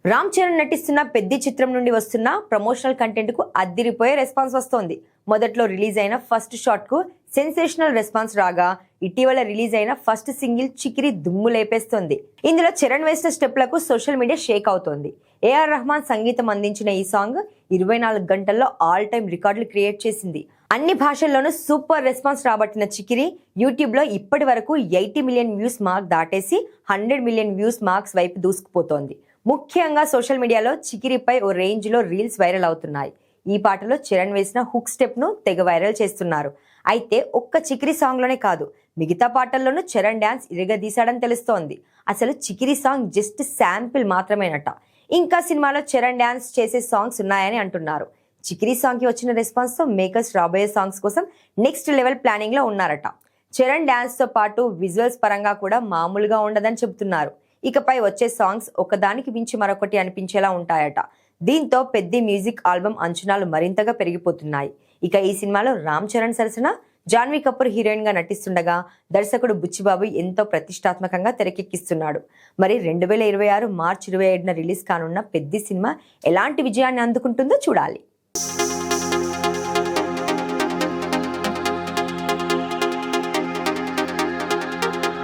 రామ్ చరణ్ నటిస్తున్న పెద్ది చిత్రం నుండి వస్తున్న ప్రమోషనల్ కంటెంట్ కు అద్దిరిపోయే రెస్పాన్స్ వస్తోంది. మొదట్లో రిలీజ్ అయిన ఫస్ట్ షాట్ కు సెన్సేషనల్ రెస్పాన్స్ రాగా, ఇటీవల రిలీజ్ అయిన ఫస్ట్ సింగిల్ చికిరి దుమ్ము లేపేస్తోంది. ఇందులో చరణ్ వేసిన స్టెప్లకు సోషల్ మీడియా షేక్ అవుతోంది. ఏఆర్ రెహమాన్ సంగీతం అందించిన ఈ సాంగ్ 24 గంటల్లో ఆల్ టైమ్ రికార్డులు క్రియేట్ చేసింది. అన్ని భాషల్లోనూ సూపర్ రెస్పాన్స్ రాబట్టిన చికిరి యూట్యూబ్ లో ఇప్పటి వరకు 80 మిలియన్ వ్యూస్ మార్క్ దాటేసి 100 మిలియన్ వ్యూస్ మార్క్స్ వైపు దూసుకుపోతోంది. ముఖ్యంగా సోషల్ మీడియాలో చికిరిపై ఓ రేంజ్ లో రీల్స్ వైరల్ అవుతున్నాయి. ఈ పాటలో చరణ్ వేసిన హుక్ స్టెప్ ను తెగ వైరల్ చేస్తున్నారు. అయితే ఒక్క చికిరి సాంగ్ లోనే కాదు, మిగతా పాటల్లోనూ చరణ్ డాన్స్ ఇరగదీశాడని తెలుస్తోంది. అసలు చికిరి సాంగ్ జస్ట్ శాంపిల్ మాత్రమేనట. ఇంకా సినిమాలో చరణ్ డాన్స్ చేసే సాంగ్స్ ఉన్నాయని అంటున్నారు. చికిరి సాంగ్ కి వచ్చిన రెస్పాన్స్ తో మేకర్స్ రాబోయే సాంగ్స్ కోసం నెక్స్ట్ లెవెల్ ప్లానింగ్ లో ఉన్నారట. చరణ్ డాన్స్ తో పాటు విజువల్స్ పరంగా కూడా మామూలుగా ఉండదని చెబుతున్నారు. ఇకపై వచ్చే సాంగ్స్ ఒకదానికి మించి మరొకటి అనిపించేలా ఉంటాయట. దీంతో పెద్ద మ్యూజిక్ ఆల్బమ్ అంచనాలు మరింతగా పెరిగిపోతున్నాయి. ఇక ఈ సినిమాలో రామ్ చరణ్ సరసన జాన్వీ కపూర్ హీరోయిన్ గా నటిస్తుండగా, దర్శకుడు బుచ్చిబాబు ఎంతో ప్రతిష్టాత్మకంగా తెరకెక్కిస్తున్నాడు. మరి 2026 మార్చి 27న రిలీజ్ కానున్న పెద్ద సినిమా ఎలాంటి విజయాన్ని అందుకుంటుందో చూడాలి.